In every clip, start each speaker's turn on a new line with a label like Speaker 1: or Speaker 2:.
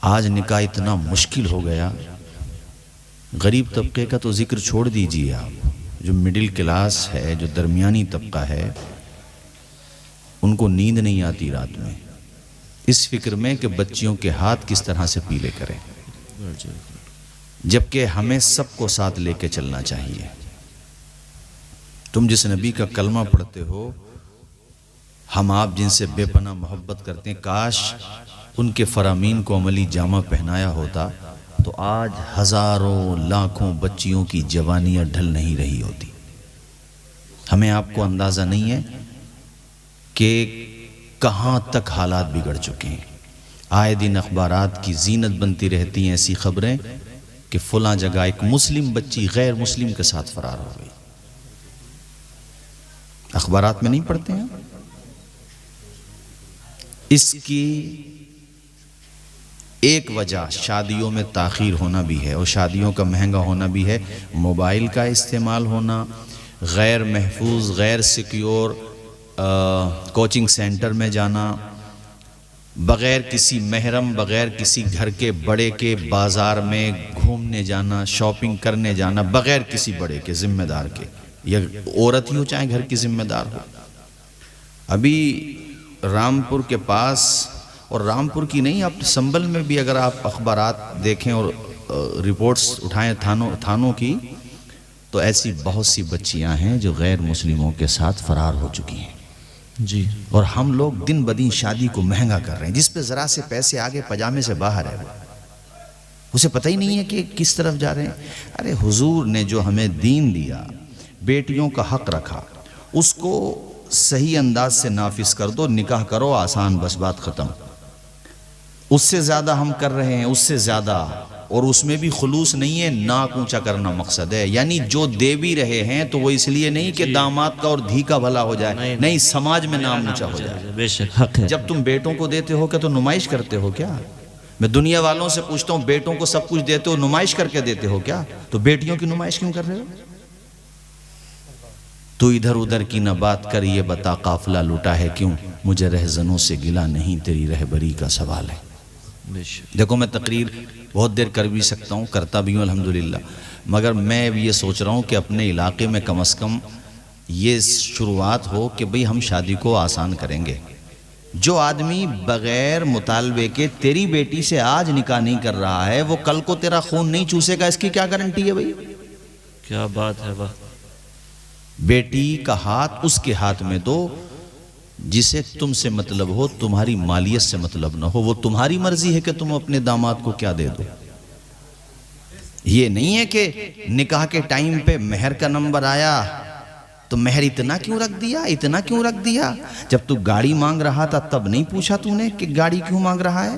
Speaker 1: آج نکاح اتنا مشکل ہو گیا، غریب طبقے کا تو ذکر چھوڑ دیجیے آپ، جو مڈل کلاس ہے، جو درمیانی طبقہ ہے، ان کو نیند نہیں آتی رات میں، اس فکر میں کہ بچیوں کے ہاتھ کس طرح سے پیلے کریں، جبکہ ہمیں سب کو ساتھ لے کے چلنا چاہیے۔ تم جس نبی کا کلمہ پڑھتے ہو، ہم آپ جن سے بے پناہ محبت کرتے ہیں، کاش ان کے فرامین کو عملی جامہ پہنایا ہوتا تو آج ہزاروں لاکھوں بچیوں کی جوانیاں ڈھل نہیں رہی ہوتی۔ ہمیں آپ کو اندازہ نہیں ہے کہ کہاں تک حالات بگڑ چکے ہیں۔ آئے دن اخبارات کی زینت بنتی رہتی ہیں ایسی خبریں کہ فلاں جگہ ایک مسلم بچی غیر مسلم کے ساتھ فرار ہو گئی۔ اخبارات میں نہیں پڑھتے ہیں؟ اس کی ایک وجہ شادیوں میں تاخیر ہونا بھی ہے، اور شادیوں کا مہنگا ہونا بھی ہے، موبائل کا استعمال ہونا، غیر محفوظ غیر سیکیور کوچنگ سینٹر میں جانا، بغیر کسی محرم، بغیر کسی گھر کے بڑے کے بازار میں گھومنے جانا، شاپنگ کرنے جانا، بغیر کسی بڑے کے ذمہ دار کے، یا عورت ہی ہو چاہے گھر کی ذمہ دار ہو۔ ابھی رامپور کے پاس، اور رامپور کی نہیں، آپ سنبل میں بھی اگر آپ اخبارات دیکھیں اور رپورٹس اٹھائیں تھانوں کی، تو ایسی بہت سی بچیاں ہیں جو غیر مسلموں کے ساتھ فرار ہو چکی ہیں جی، اور ہم لوگ دن بدن شادی کو مہنگا کر رہے ہیں۔ جس پہ ذرا سے پیسے آگے پجامے سے باہر ہے، اسے پتہ ہی نہیں ہے کہ کس طرف جا رہے ہیں۔ ارے حضور نے جو ہمیں دین دیا، بیٹیوں کا حق رکھا، اس کو صحیح انداز سے نافذ کر دو، نکاح کرو، آسان، بس بات ختم۔ اس سے زیادہ ہم کر رہے ہیں، اس سے زیادہ، اور اس میں بھی خلوص نہیں ہے، ناک اونچا کرنا مقصد ہے۔ یعنی جو دے بھی رہے ہیں تو وہ اس لیے نہیں کہ داماد کا اور دھی کا بھلا ہو جائے، نہیں، سماج میں نام اونچا ہو جائے۔
Speaker 2: بے شک حق ہے۔
Speaker 1: جب تم بیٹوں کو دیتے ہو کیا تو نمائش کرتے ہو کیا؟ میں دنیا والوں سے پوچھتا ہوں، بیٹوں کو سب کچھ دیتے ہو، نمائش کر کے دیتے ہو کیا؟ تو بیٹیوں کی نمائش کیوں کر رہے ہو؟ تو ادھر ادھر کی نہ بات کر، یہ بتا قافلہ لوٹا ہے کیوں؟ مجھے رہزنوں سے گلا نہیں، تیری رہبری کا سوال ہے۔ دیکھو میں تقریر بہت دیر کر بھی سکتا ہوں، کرتا بھی ہوں الحمدللہ، مگر میں یہ سوچ رہا ہوں کہ اپنے علاقے میں کم از کم یہ شروعات ہو کہ بھئی ہم شادی کو آسان کریں گے۔ جو آدمی بغیر مطالبے کے تیری بیٹی سے آج نکاح نہیں کر رہا ہے، وہ کل کو تیرا خون نہیں چوسے گا، اس کی کیا گارنٹی ہے بھئی؟
Speaker 2: کیا بات ہے واہ۔
Speaker 1: بیٹی کا ہاتھ اس کے ہاتھ میں دو جسے تم سے مطلب ہو، تمہاری مالیت سے مطلب نہ ہو، وہ تمہاری مرضی ہے کہ تم اپنے داماد کو کیا دے دو۔ یہ نہیں ہے کہ نکاح کے ٹائم پہ مہر کا نمبر آیا تو مہر اتنا کیوں رکھ دیا، اتنا کیوں رکھ دیا؟ جب تو گاڑی مانگ رہا تھا تب نہیں پوچھا تو نے کہ گاڑی کیوں مانگ رہا ہے؟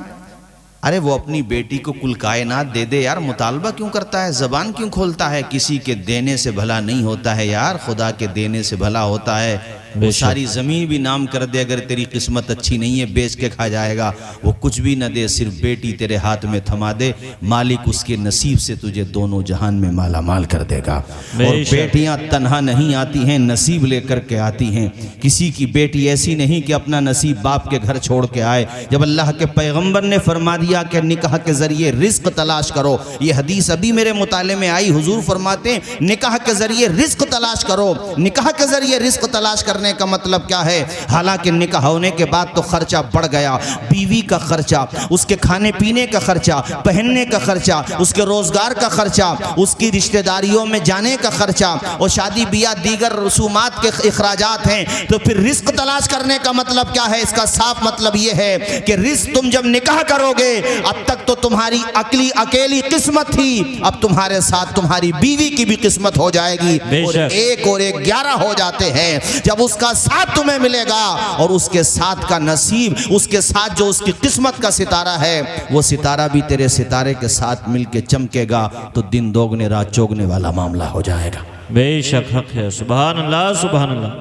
Speaker 1: ارے وہ اپنی بیٹی کو کل کائنات دے دے یار، مطالبہ کیوں کرتا ہے، زبان کیوں کھولتا ہے؟ کسی کے دینے سے بھلا نہیں ہوتا ہے یار، خدا کے دینے سے بھلا ہوتا ہے۔ وہ ساری زمین بھی نام کر دے، اگر تیری قسمت اچھی نہیں ہے بیچ کے کھا جائے گا۔ وہ کچھ بھی نہ دے، صرف بیٹی تیرے ہاتھ میں تھما دے، مالک اس کے نصیب سے تجھے دونوں جہان میں مالا مال کر دے گا۔ اور بیٹیاں تنہا نہیں آتی ہیں، نصیب لے کر کے آتی ہیں۔ کسی کی بیٹی ایسی نہیں کہ اپنا نصیب باپ کے گھر چھوڑ کے آئے۔ جب اللہ کے پیغمبر نے فرما دیا کہ نکاح کے ذریعے رزق تلاش کرو، یہ حدیث ابھی میرے مطالعے میں آئی، حضور فرماتے ہیں نکاح کے ذریعے رزق تلاش کرو۔ نکاح کے ذریعے رزق تلاش کرنے کا مطلب کیا ہے؟ حالانکہ نکاح ہونے کے بعد تو خرچہ بڑھ گیا، بیوی کا خرچہ، اس کے کھانے پینے کا خرچہ، پہننے کا خرچہ، اس کے روزگار کا خرچہ، اس کی رشتہ داریوں میں جانے کا خرچہ، اور شادی بیاہ دیگر رسومات کے اخراجات ہیں۔ تو پھر رزق تلاش کرنے کا مطلب کیا ہے؟ اس کا صاف مطلب یہ ہے کہ رزق تم جب نکاح کرو گے، اب تک تو تمہاری اکیلی قسمت تھی، اب تمہارے ساتھ تمہاری بیوی کی بھی قسمت ہو جائے گی، اور ایک اور ایک 11 ہو جاتے ہیں۔ جب اس کا ساتھ تمہیں ملے گا اور اس کے ساتھ کا نصیب، اس کے ساتھ جو اس کی قسمت کا ستارہ ہے، وہ ستارہ بھی تیرے ستارے کے ساتھ مل کے چمکے گا، تو دن دوگنے رات چوگنے والا معاملہ ہو جائے گا۔
Speaker 2: بے شک حق ہے، سبحان اللہ سبحان اللہ،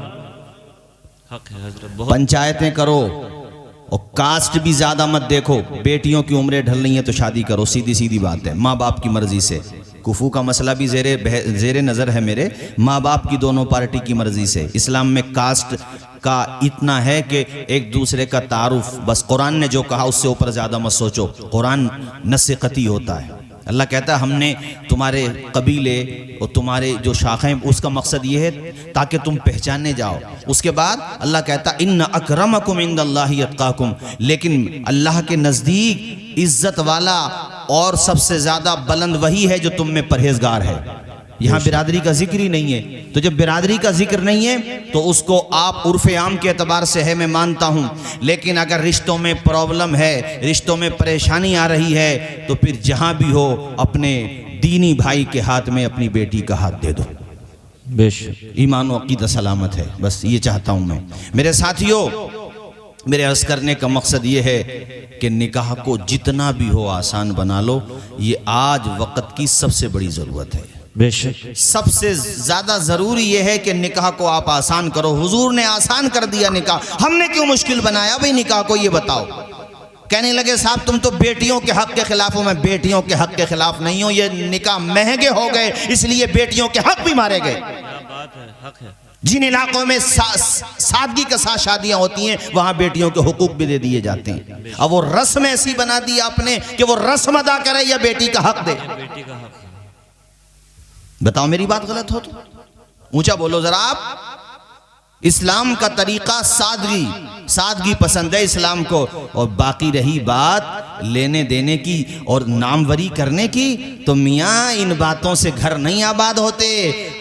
Speaker 2: حق ہے حضرت۔
Speaker 1: پنچایتیں کرو اور کاسٹ بھی زیادہ مت دیکھو، بیٹیوں کی عمریں ڈھل رہی ہیں تو شادی کرو، سیدھی سیدھی بات ہے، ماں باپ کی مرضی سے۔ کفو کا مسئلہ بھی زیر نظر ہے میرے، ماں باپ کی دونوں پارٹی کی مرضی سے۔ اسلام میں کا اتنا ہے کہ ایک دوسرے کا تعارف، بس قرآن نے جو کہا اس سے اوپر زیادہ مت سوچو، قرآن نص قطعی ہوتا ہے۔ اللہ کہتا ہے ہم نے تمہارے قبیلے اور تمہارے جو شاخیں، اس کا مقصد یہ ہے تاکہ تم پہچانے جاؤ۔ اس کے بعد اللہ کہتا ہے ان اکرمکم عند اللہ اتقاکم، لیکن اللہ کے نزدیک عزت والا اور سب سے زیادہ بلند وہی ہے جو تم میں پرہیزگار ہے۔ یہاں برادری کا ذکر ہی نہیں ہے، تو جب برادری کا ذکر نہیں ہے تو اس کو آپ عرف عام کے اعتبار سے ہے، میں مانتا ہوں، لیکن اگر رشتوں میں پرابلم ہے، رشتوں میں پریشانی آ رہی ہے، تو پھر جہاں بھی ہو اپنے دینی بھائی کے ہاتھ میں اپنی بیٹی کا ہاتھ دے دو،
Speaker 2: بے شک
Speaker 1: ایمان و عقیدہ سلامت ہے۔ بس یہ چاہتا ہوں میں۔ میرے ساتھیوں، میرے عرض کرنے کا مقصد یہ ہے کہ نکاح کو جتنا بھی ہو آسان بنا لو، یہ آج وقت کی سب سے بڑی ضرورت ہے۔
Speaker 2: بے شک
Speaker 1: سب سے زیادہ ضروری یہ ہے کہ نکاح کو آپ آسان کرو۔ حضور نے آسان کر دیا نکاح، ہم نے کیوں مشکل بنایا بھئی نکاح کو؟ یہ بتاؤ۔ کہنے لگے صاحب تم تو بیٹیوں کے حق کے خلاف ہو۔ میں بیٹیوں کے حق کے خلاف نہیں ہوں، یہ نکاح مہنگے ہو گئے اس لیے بیٹیوں کے حق بھی مارے گئے۔
Speaker 2: بات ہے، حق ہے۔
Speaker 1: جن علاقوں میں سادگی کے ساتھ شادیاں ہوتی ہیں وہاں بیٹیوں کے حقوق بھی دے دیے جاتے ہیں۔ اب وہ رسم ایسی بنا دی آپ نے کہ وہ رسم ادا کرے یا بیٹی کا حق دے؟
Speaker 2: بیٹی کا حق ہے۔
Speaker 1: بتاؤ میری بات غلط ہو تو اونچا بولو ذرا آپ۔ اسلام کا طریقہ سادگی پسند ہے اسلام کو، اور باقی رہی بات لینے دینے کی اور ناموری کرنے کی، تو میاں ان باتوں سے گھر نہیں آباد ہوتے۔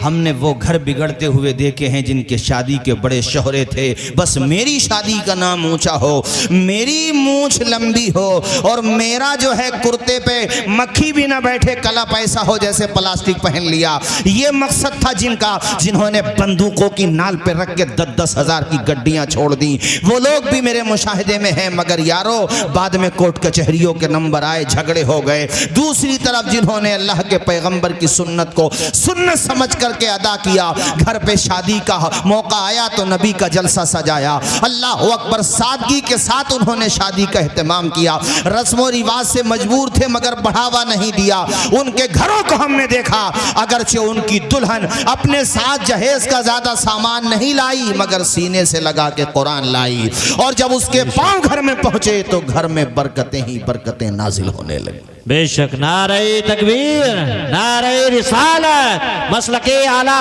Speaker 1: ہم نے وہ گھر بگڑتے ہوئے دیکھے ہیں جن کے شادی کے بڑے شہرے تھے، بس میری شادی کا نام اونچا ہو، میری مونچھ لمبی ہو، اور میرا جو ہے کرتے پہ مکھی بھی نہ بیٹھے، کلا پیسہ ہو جیسے پلاسٹک پہن لیا۔ یہ مقصد تھا جن کا، جنہوں نے بندوقوں کی نال پہ رکھ کے 10-10 ہزار کی گڈیاں چھوڑ دی۔ وہ لوگ بھی میرے مشاہدے میں ہیں، مگر یارو بعد میں کورٹ کچہریوں کے نمبر آئے، جھگڑے ہو گئے۔ دوسری طرف جنہوں نے اللہ کے پیغمبر کی سنت کو سنت سمجھ کر کے ادا کیا، گھر پہ شادی کا موقع آیا تو نبی کا جلسہ سجایا، اللہ اکبر، سادگی کے ساتھ انہوں نے شادی کا اہتمام کیا۔ رسم و رواج سے مجبور تھے مگر بڑھاوا نہیں دیا۔ ان کے گھروں کو ہم نے دیکھا، اگرچہ ان کی دلہن اپنے ساتھ جہیز کا زیادہ سامان نہیں لائی مگر سینے سے لگا کے قرآن لائی، اور جب اس کے پاؤں گھر میں پہنچے تو گھر میں برکتیں ہی برکتیں نازل ہونے لگی۔
Speaker 2: بے شک نعرہ تکبیر، نعرہ رسالت، مسلک اعلیٰ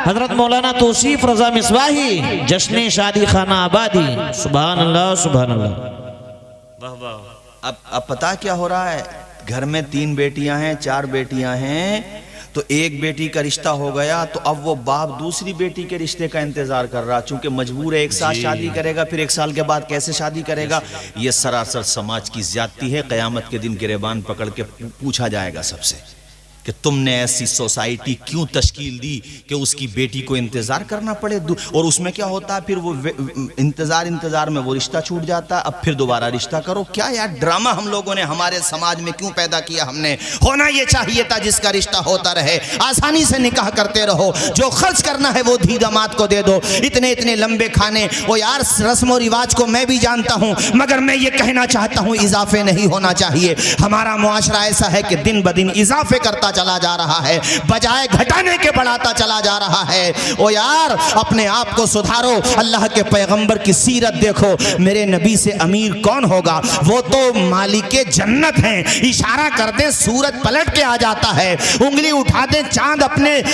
Speaker 2: حضرت مولانا توصیف رضا مصباحی، جشن شادی خانہ آبادی۔ سبحان اللہ سبحان اللہ۔ واہ واہ۔
Speaker 1: اب پتہ کیا ہو رہا ہے؟ گھر میں 3 بیٹیاں ہیں، 4 بیٹیاں ہیں، تو ایک بیٹی کا رشتہ ہو گیا تو اب وہ باپ دوسری بیٹی کے رشتے کا انتظار کر رہا، چونکہ مجبور ہے، ایک ساتھ شادی کرے گا، پھر 1 سال کے بعد کیسے شادی کرے گا؟ یہ سراسر سماج کی زیادتی ہے۔ قیامت کے دن گریبان پکڑ کے پوچھا جائے گا سب سے کہ تم نے ایسی سوسائٹی کیوں تشکیل دی کہ اس کی بیٹی کو انتظار کرنا پڑے، اور اس میں کیا ہوتا ہے پھر وہ انتظار میں وہ رشتہ چھوٹ جاتا ہے، اب پھر دوبارہ رشتہ کرو۔ کیا یار ڈرامہ ہم لوگوں نے ہمارے سماج میں کیوں پیدا کیا؟ ہم نے ہونا یہ چاہیے تھا جس کا رشتہ ہوتا رہے، آسانی سے نکاح کرتے رہو، جو خرچ کرنا ہے وہ دھی داماد کو دے دو۔ اتنے لمبے کھانے، وہ یار رسم و رواج کو میں بھی جانتا ہوں، مگر میں یہ کہنا چاہتا ہوں اضافے نہیں ہونا چاہیے۔ ہمارا معاشرہ ایسا ہے کہ دن بدن اضافے کرتا چلا جا رہا ہے، بجائے گھٹانے کے بڑھاتا چلا جا رہا ہے۔ او یار اپنے آپ کو سدھارو، اللہ کے پیغمبر کی سیرت دیکھو، میرے نبی سے امیر کون ہوگا؟ وہ تو مالک جنت ہیں، اشارہ کر دیں سورج پلٹ کے آ جاتا ہے، انگلی اٹھا دیں چاند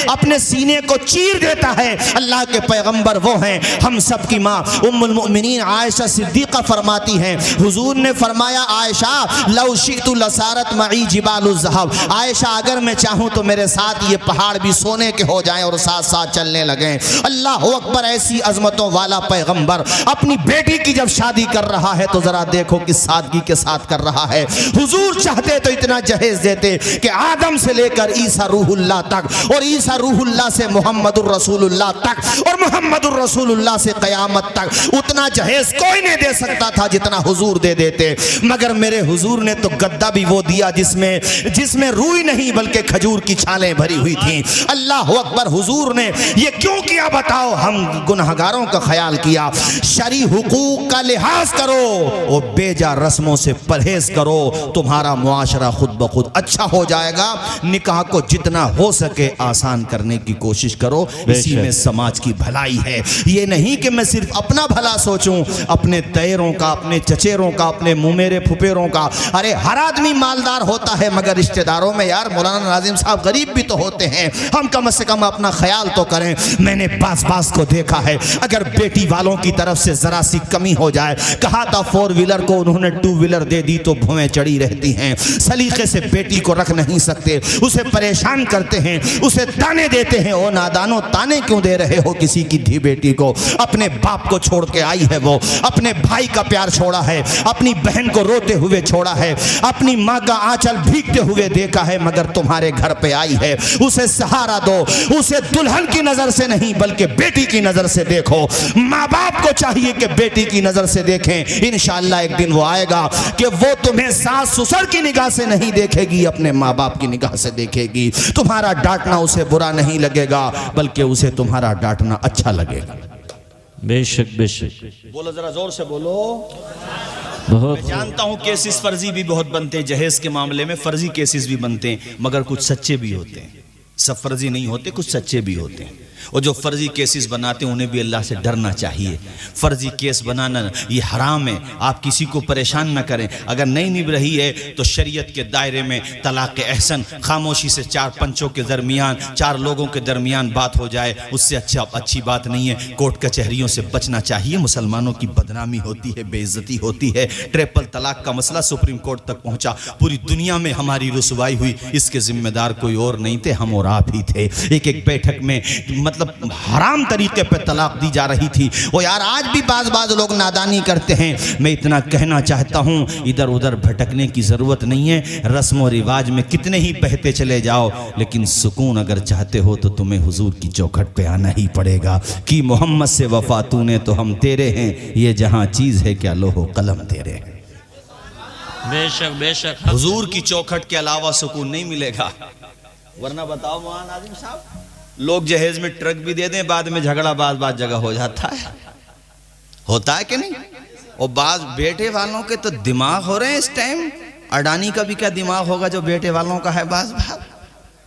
Speaker 1: اپنے سینے کو چیر دیتا ہے۔ اللہ کے پیغمبر وہ ہیں، ہم سب کی ماں ام المؤمنین عائشہ صدیقہ فرماتی ہیں، حضور نے فرمایا عائشہ لو شئت لسارت معی جبال الذھب، عائشہ اگر میں چاہوں تو میرے ساتھ یہ پہاڑ بھی سونے کے ہو جائیں اور ساتھ ساتھ چلنے لگیں۔ اللہ اکبر، ایسی عظمتوں والا پیغمبر اپنی بیٹی کی جب شادی کر رہا ہے تو ذرا دیکھو کس سادگی کے ساتھ کر رہا ہے۔ حضور چاہتے تو اتنا جہیز دیتے کہ آدم سے لے کر عیسیٰ روح اللہ تک، اور عیسیٰ روح اللہ سے محمد الرسول اللہ تک، اور محمد الرسول اللہ سے قیامت تک، اتنا جہیز کوئی نہیں دے سکتا تھا جتنا حضور دے دیتے۔ مگر میرے حضور نے تو گدہ بھی وہ دیا جس میں روئی نہیں بلکہ
Speaker 3: کے کھجور کی چھالیں بھری ہوئی تھیں. اللہ اکبر. حضور نے یہ کیوں کیا بتاؤ؟ ہم گنہگاروں کا خیال کیا. شرعی حقوق کا لحاظ کرو اور بے جا رسموں سے پرہیز کرو, تمہارا معاشرہ خود بخود اچھا ہو جائے گا. نکاح کو جتنا ہو سکے آسان کرنے کی کوشش کرو, اسی میں سماج کی بھلائی ہے. یہ نہیں کہ میں صرف اپنا بھلا سوچوں, اپنے تیروں کا, اپنے چچیروں کا, اپنے ممیرے پھپیروں کا. ارے ہر آدمی مالدار ہوتا ہے مگر رشتہ داروں میں یار مولانا ناظم صاحب غریب بھی تو ہوتے ہیں. ہم کم سے کم اپنا خیال تو کریں. میں نے باز کو دیکھا ہے, اگر بیٹی والوں کی طرف سے ذرا سی کمی ہو جائے, کہا تھا 4 ویلر کو انہوں نے 2 ویلر دے دی تو بھویں چڑی رہتی ہیں. سلیقے سے بیٹی کو رکھ نہیں سکتے, اسے پریشان کرتے ہیں, اسے تانے دیتے ہیں. او نادانو, تانے کیوں دے رہے ہو کسی کی دھی بیٹی کو؟ اپنے باپ کو چھوڑ کے آئی ہے, وہ اپنے بھائی کا پیار چھوڑا ہے, اپنی بہن کو روتے ہوئے چھوڑا ہے, اپنی ماں کا آنچل بھیگتے ہوئے دیکھا ہے, مگر تمہارے گھر پہ آئی ہے. اسے سہارا دو, اسے دلہن کی نظر سے نہیں بلکہ بیٹی کی نظر سے دیکھو. ماں باپ کو چاہیے کہ بیٹی کی نظر سے دیکھیں. انشاءاللہ ایک دن وہ آئے گا کہ وہ تمہیں ساس سسر کی نگاہ سے نہیں دیکھے گی, اپنے ماں باپ کی نگاہ سے دیکھے گی. تمہارا ڈانٹنا اسے برا نہیں لگے گا بلکہ اسے تمہارا ڈانٹنا اچھا لگے گا.
Speaker 2: بے شک بے شک.
Speaker 1: بولو ذرا زور سے بولو.
Speaker 2: بہت
Speaker 1: میں جانتا ہوں کیسز فرضی بھی بہت بنتے ہیں, جہیز کے معاملے میں فرضی کیسز بھی بنتے ہیں, مگر کچھ سچے بھی ہوتے ہیں. سب فرضی نہیں ہوتے, کچھ سچے بھی ہوتے ہیں. اور جو فرضی کیسز بناتے ہیں انہیں بھی اللہ سے ڈرنا چاہیے. فرضی کیس بنانا یہ حرام ہے, آپ کسی کو پریشان نہ کریں. اگر نہیں نبھ رہی ہے تو شریعت کے دائرے میں طلاق احسن, خاموشی سے 4 پنچوں کے درمیان, 4 لوگوں کے درمیان بات ہو جائے, اس سے اچھی بات نہیں ہے. کورٹ کچہریوں سے بچنا چاہیے, مسلمانوں کی بدنامی ہوتی ہے, بے عزتی ہوتی ہے. ٹریپل طلاق کا مسئلہ سپریم کورٹ تک پہنچا, پوری دنیا میں ہماری رسوائی ہوئی. اس کے ذمہ دار کوئی اور نہیں تھے, ہم اور آپ ہی تھے. ایک بیٹھک میں مطلب حرام طریقے پہ طلاق دی جا رہی تھی. وہ یار آج بھی بعض لوگ نادانی کرتے ہیں. میں اتنا کہنا چاہتا ہوں, ادھر ادھر بھٹکنے کی ضرورت نہیں ہے. رسم و رواج میں کتنے ہی بہتے چلے جاؤ, لیکن سکون اگر چاہتے ہو تو تمہیں حضور کی چوکھٹ پہ آنا ہی پڑے گا. کہ محمد سے وفا تو نے تو ہم تیرے ہیں, یہ جہاں چیز ہے کیا لوح و قلم تیرے ہیں.
Speaker 2: بے شک بے شک.
Speaker 1: حضور کی چوکھٹ کے علاوہ سکون نہیں ملے گا. ورنہ بتاؤ مولانا ناظم صاحب, لوگ جہیز میں ٹرک بھی دے دیں, بعد میں جھگڑا بعض جگہ ہو جاتا ہے. ہوتا ہے کہ نہیں؟ اور بعض بیٹے والوں کے تو دماغ ہو رہے ہیں اس ٹائم. اڈانی کا بھی کیا دماغ ہوگا جو بیٹے والوں کا ہے. بعض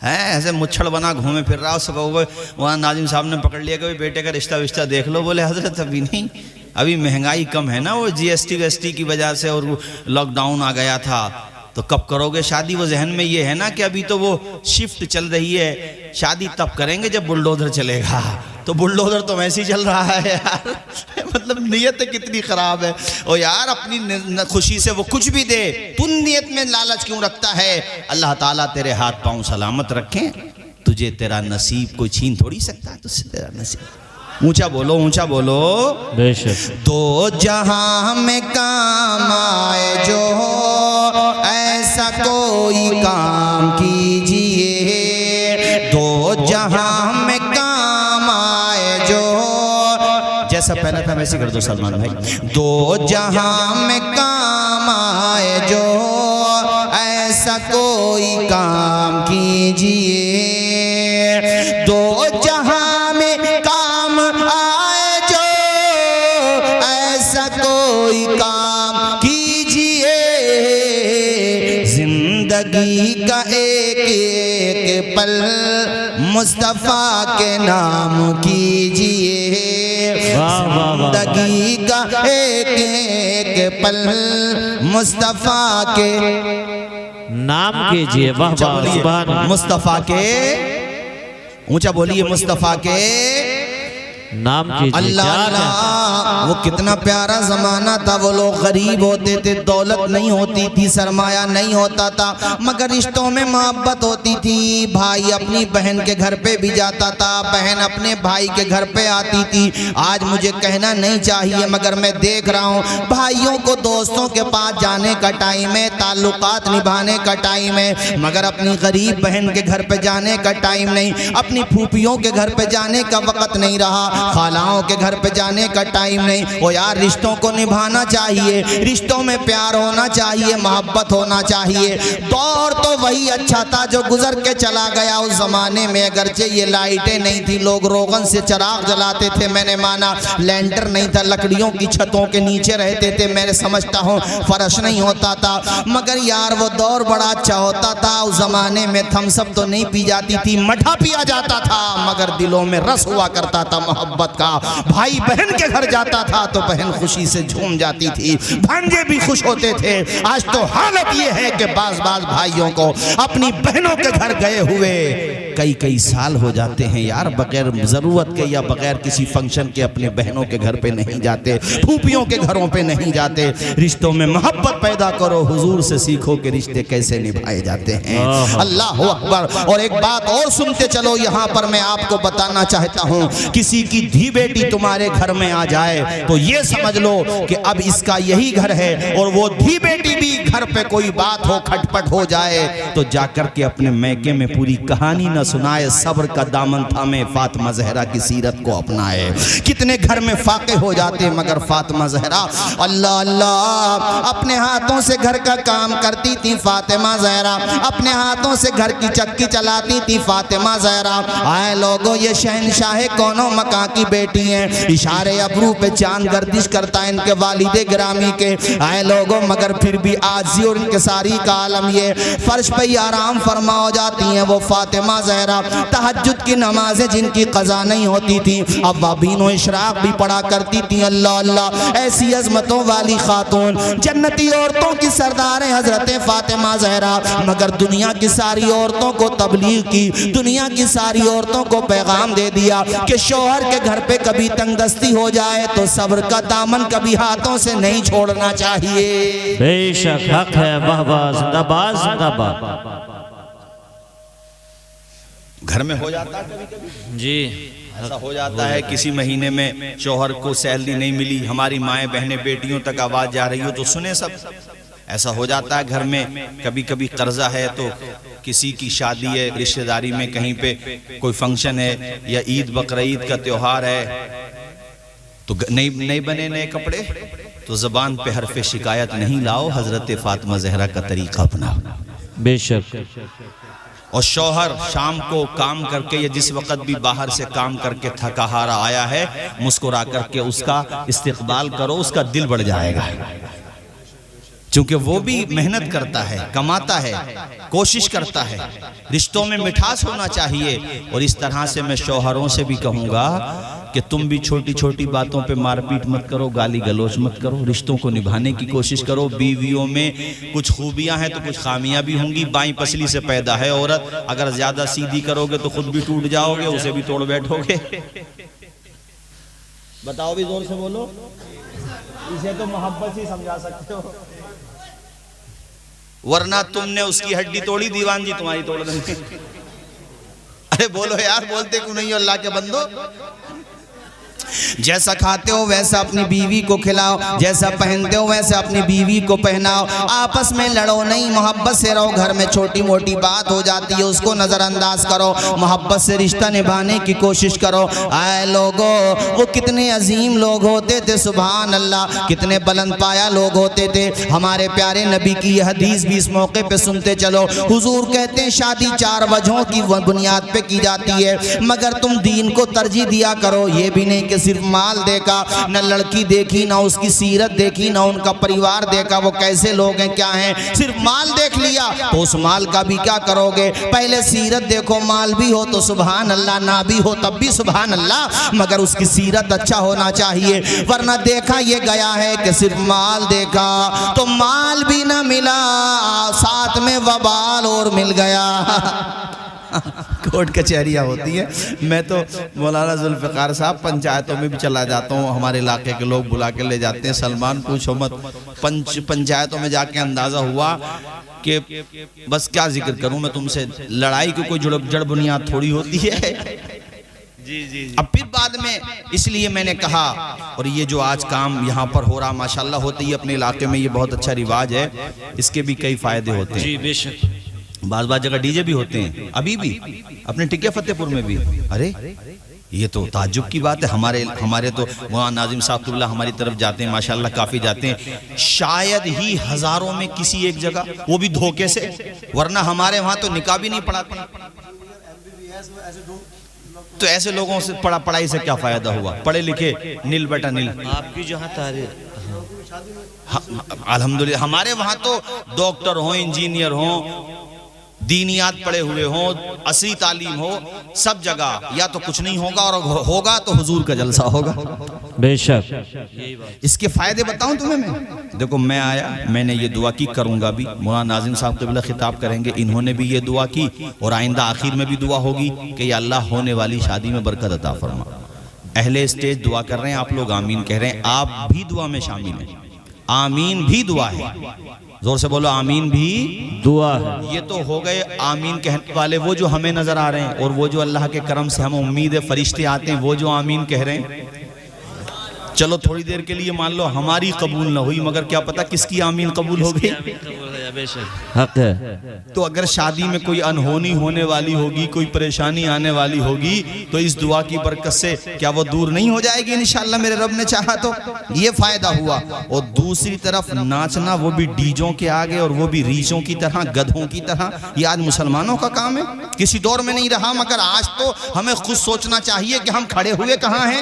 Speaker 1: ہے ایسے مچھڑ بنا گھومے پھر رہا. اس کو وہاں ناظم صاحب نے پکڑ لیا کہ بیٹے کا رشتہ دیکھ لو. بولے حضرت ابھی نہیں, ابھی مہنگائی کم ہے نا, وہ GST کی وجہ سے اور لاک ڈاؤن آ گیا تھا, تو کب کرو گے شادی؟ وہ ذہن میں یہ ہے نا کہ ابھی تو وہ شفٹ چل رہی ہے, شادی تب کریں گے جب بلڈوزر چلے گا. تو بلڈوزر تو ویسے ہی چل رہا ہے یار. مطلب نیت کتنی خراب ہے. اور یار اپنی خوشی سے وہ کچھ بھی دے, تو نیت میں لالچ کیوں رکھتا ہے؟ اللہ تعالیٰ تیرے ہاتھ پاؤں سلامت رکھیں. تجھے تیرا نصیب کوئی چھین تھوڑی سکتا ہے, تجھ سے تیرا نصیب. اونچا بولو, اونچا بولو.
Speaker 2: بے شک.
Speaker 3: دو جہاں میں کام آئے جو ایسا کوئی کام کیجئے. دو جہاں میں کام آئے جو, جیسا پہنا تھا ویسے کر دو سلمان بھائی. دو جہاں میں کام آئے جو ایسا کوئی کام کیجئے. دو جہاں میں کام آئے جو ایسا کوئی کام کیجئے. زندگی کا ایک ایک پل مصطفیٰ کے نام کیجئے. زندگی کا ایک ایک پل مصطفیٰ کے
Speaker 2: نام کیجئے. واہ واہ سبحان اللہ.
Speaker 3: مصطفیٰ کے, اونچا بولیے, مصطفیٰ کے
Speaker 2: نام کیجئے.
Speaker 3: اللہ اللہ. وہ کتنا پیارا زمانہ تھا. وہ لوگ غریب ہوتے تھے, دولت نہیں ہوتی تھی, سرمایہ نہیں ہوتا تھا, مگر رشتوں میں محبت ہوتی تھی. بھائی اپنی بہن کے گھر پہ بھی جاتا تھا, بہن اپنے بھائی کے گھر پہ آتی تھی. آج مجھے کہنا نہیں چاہیے مگر میں دیکھ رہا ہوں بھائیوں کو دوستوں کے پاس جانے کا ٹائم ہے, تعلقات نبھانے کا ٹائم ہے, مگر اپنی غریب بہن کے گھر پہ جانے کا ٹائم نہیں, اپنی پھوپھیوں کے گھر پہ جانے کا وقت نہیں رہا. خالہوں کے گھر پہ جانے کا ٹائم نہیں. وہ یار رشتوں کو نبھانا چاہیے, رشتوں میں پیار ہونا چاہیے, محبت ہونا چاہیے. دور تو وہی اچھا تھا جو گزر کے چلا گیا. اس زمانے میں اگرچہ یہ لائٹیں نہیں تھی, لوگ روغن سے چراغ جلاتے تھے, میں نے مانا لینٹر نہیں تھا, لکڑیوں کی چھتوں کے نیچے رہتے تھے, میں سمجھتا ہوں فرش نہیں ہوتا تھا, مگر یار وہ دور بڑا اچھا ہوتا تھا. اس زمانے میں تھمس اپ تو نہیں پی جاتی تھی, مٹھا پیا جاتا تھا, مگر دلوں میں رس ہوا کرتا تھا محبت کا. بھائی بہن کے گھر جاتا تھا تو بہن خوشی سے جھوم جاتی تھی, بھانجے بھی خوش ہوتے تھے. آج تو حالت یہ ہے کہ بعض بھائیوں کو اپنی بہنوں کے گھر گئے ہوئے کئی سال ہو جاتے ہیں یار, بغیر ضرورت کے یا بغیر کسی فنکشن کے اپنے بہنوں کے گھر پہ نہیں جاتے, پھوپھیوں کے گھروں پہ نہیں جاتے. رشتوں میں محبت پیدا کرو, حضور سے سیکھو کہ رشتے کیسے نبھائے جاتے ہیں. اللہ اکبر. اور ایک بات اور سنتے چلو, یہاں پر میں آپ کو بتانا چاہتا ہوں, کسی کی دھی بیٹی تمہارے گھر میں آ جائے تو یہ سمجھ لو کہ اب اس کا یہی گھر ہے, اور وہ دھی بیٹی بھی گھر پہ کوئی بات ہو, کھٹپٹ ہو جائے تو جا کر کے اپنے میکے میں پوری کہانی نہ سنائے, صبر کا دامن تھامے, فاطمہ زہرا کی سیرت کو اپنائے. کتنے گھر میں فاقے ہو جاتے, مگر فاطمہ زہرا اللہ اللہ اپنے ہاتھوں سے گھر کا کام کرتی تھی. فاطمہ زہرا اپنے ہاتھوں سے گھر کی چکی چلاتی تھی. فاطمہ زہرا آئے لوگوں, یہ شہنشاہ کونوں مکان کی بیٹی ہیں, اشارے ابرو پہ چاند گردش کرتا ہے ان کے والد گرامی کے. آئے لوگوں, مگر پھر بھی عاجزی اور انکساری کا عالم یہ, فرش پہ آرام فرما ہو جاتی ہیں وہ فاطمہ زہرا. تہجد کی نمازیں جن کی قضا نہیں ہوتی تھی, اوابین و اشراق بھی پڑھا کرتی تھی. اللہ اللہ, ایسی عظمتوں والی خاتون, جنتی عورتوں کی سردار حضرت فاطمہ زہرا. مگر دنیا کی ساری عورتوں کو تبلیغ کی, دنیا کی ساری عورتوں کو پیغام دے دیا کہ شوہر کے گھر پہ کبھی تنگ دستی ہو جائے تو صبر کا دامن کبھی ہاتھوں سے نہیں چھوڑنا چاہیے.
Speaker 2: بے شک حق ہے, واہ واہ, زندہ باد زندہ باد.
Speaker 1: گھر میں ہو جاتا ہے کبھی کبھی
Speaker 2: جی,
Speaker 1: ایسا ہو جاتا ہے کسی مہینے میں شوہر کو سیلری نہیں ملی, ہماری مائیں بہنیں بیٹیوں تک آواز جا رہی ہو تو سنیں سب. ایسا ہو جاتا ہے گھر میں کبھی کبھی قرضہ ہے, تو کسی کی شادی ہے, رشتہ داری میں کہیں پہ کوئی فنکشن ہے, یا عید بقرعید کا تہوار ہے, تو نہیں بنے نئے کپڑے, تو زبان پہ حرف شکایت نہیں لاؤ, حضرت فاطمہ زہرا کا طریقہ اپناؤ.
Speaker 2: بے شک.
Speaker 1: اور شوہر شام کو کام کر کے یا جس وقت بھی باہر سے کام کر کے تھکا ہارا آیا ہے, مسکرا کر کے اس کا استقبال کرو, اس کا دل بڑھ جائے گا. چونکہ وہ بھی محنت کرتا ہے, کماتا ہے, کوشش کرتا ہے. رشتوں میں مٹھاس ہونا چاہیے. اور اس طرح سے میں شوہروں سے بھی کہوں گا کہ تم بھی چھوٹی چھوٹی باتوں پہ مار پیٹ مت کرو, گالی گلوچ مت کرو, رشتوں کو نبھانے کی کوشش کرو. بیویوں میں کچھ خوبیاں ہیں تو کچھ خامیاں بھی ہوں گی. بائیں پسلی سے پیدا ہے عورت, اگر زیادہ سیدھی کرو گے تو خود بھی ٹوٹ جاؤ گے, اسے بھی توڑ بیٹھو گے. بتاؤ بھی زور سے بولو, اسے تو محبت ہی سمجھا سکتے ہو, ورنہ تم نے اس کی ہڈی توڑی, دیوان جی تمہاری توڑ دیں گے. ارے بولو یار, بولتے کیوں نہیں ہو اللہ کے بندو. جیسا کھاتے ہو ویسا اپنی بیوی کو کھلاؤ, جیسا پہنتے ہو ویسا اپنی بیوی کو پہناؤ. آپس میں لڑو نہیں, محبت سے رہو. گھر میں چھوٹی موٹی بات ہو جاتی ہے, اس کو نظر انداز کرو, محبت سے رشتہ نبھانے کی کوشش کرو. آئے لوگوں, وہ کتنے عظیم لوگ ہوتے تھے, سبحان اللہ, کتنے بلند پایا لوگ ہوتے تھے. ہمارے پیارے نبی کی یہ حدیث بھی اس موقع پہ سنتے چلو. حضور کہتے ہیں شادی 4 وجہوں کی بنیاد پہ کی جاتی ہے, مگر تم دین کو ترجیح دیا کرو. یہ بھی نہیں کہ صرف مال دیکھا, نہ لڑکی دیکھی, نہ اس کی سیرت دیکھی, نہ ان کا پریوار دیکھا, وہ کیسے لوگ ہیں کیا ہیں. صرف مال دیکھ لیا تو اس مال کا بھی کیا کرو گے. پہلے سیرت دیکھو, مال بھی ہو تو سبحان اللہ, نہ بھی ہو تب بھی سبحان اللہ, مگر اس کی سیرت اچھا ہونا چاہیے. ورنہ دیکھا یہ گیا ہے کہ صرف مال دیکھا تو مال بھی نہ ملا, ساتھ میں وبال اور مل گیا. کوٹ کچہریاں ہوتی ہیں. میں تو مولانا ذوالفقار صاحب پنچایتوں میں بھی چلا جاتا ہوں, ہمارے علاقے کے لوگ بلا کے لے جاتے ہیں. سلمان پوچھو مت, پنچایتوں میں جا کے اندازہ ہوا کہ بس کیا ذکر کروں میں تم سے, لڑائی کی کوئی جڑ بنیاد تھوڑی ہوتی ہے. اب پھر بعد میں اس لیے میں نے کہا, اور یہ جو آج کام یہاں پر ہو رہا ماشاءاللہ ہوتے ہی اپنے علاقے میں, یہ بہت اچھا رواج ہے, اس کے بھی کئی فائدے ہوتے ہیں.
Speaker 2: جی بے شک.
Speaker 1: بعض جگہ ڈی جے بھی ہوتے ہیں, ابھی بھی اپنے ٹکے فتح پور میں بھی. ارے یہ تو تعجب کی بات ہے. ہمارے تو مولانا ناظم صاحب قبلہ ہماری طرف جاتے ہیں ماشاءاللہ کافی جاتے ہیں, شاید ہی ہزاروں میں کسی ایک جگہ, وہ بھی دھوکے سے, ورنہ ہمارے وہاں تو نکاح بھی نہیں پڑھاتے. تو ایسے لوگوں سے پڑھائی سے کیا فائدہ ہوا؟ پڑھے لکھے نیل بیٹا نیل.
Speaker 2: آپ کی جہاں تاریخ
Speaker 1: الحمدللہ ہمارے وہاں تو ڈاکٹر ہوں, انجینئر ہوں, دینیات پڑھے ہوئے ہوں, عصری تعلیم ہو, سب جگہ یا تو کچھ نہیں ہوگا, اور ہوگا تو حضور کا جلسہ ہوگا.
Speaker 2: بے شک.
Speaker 1: اس کے فائدے بتاؤں تمہیں میں؟ دیکھو میں آیا, میں نے یہ دعا کی, کروں گا بھی. مولانا ناظم صاحب قبلہ خطاب کریں گے, انہوں نے بھی یہ دعا کی, اور آئندہ آخر میں بھی دعا ہوگی کہ یا اللہ ہونے والی شادی میں برکت عطا فرما. اہل اسٹیج دعا کر رہے ہیں, آپ لوگ آمین کہہ رہے ہیں, آپ بھی دعا میں شامل ہیں. آمین بھی دعا ہے, زور سے بولو آمین بھی
Speaker 2: دعا ہے.
Speaker 1: یہ تو ہو گئے آمین کہنے والے وہ جو ہمیں نظر آ رہے ہیں, اور وہ جو اللہ کے کرم سے ہمیں امید ہے فرشتے آتے ہیں وہ جو آمین کہہ رہے ہیں. چلو تھوڑی دیر کے لیے مان لو ہماری قبول نہ ہوئی, مگر کیا پتا کس کی آمین قبول ہو گئی.
Speaker 2: حق ہے.
Speaker 1: تو اگر شادی میں کوئی انہونی ہونے والی ہوگی, کوئی پریشانی آنے والی ہوگی, تو اس دعا کی برکت سے کیا وہ دور نہیں ہو جائے گی انشاءاللہ میرے رب نے چاہا تو. یہ فائدہ ہوا. اور دوسری طرف ناچنا, وہ بھی ڈیجوں کے آگے, اور وہ بھی ریچوں کی طرح, گدھوں کی طرح, یہ آج مسلمانوں کا کام ہے. کسی دور میں نہیں رہا, مگر آج تو ہمیں خود سوچنا چاہیے کہ ہم کھڑے ہوئے کہاں ہیں.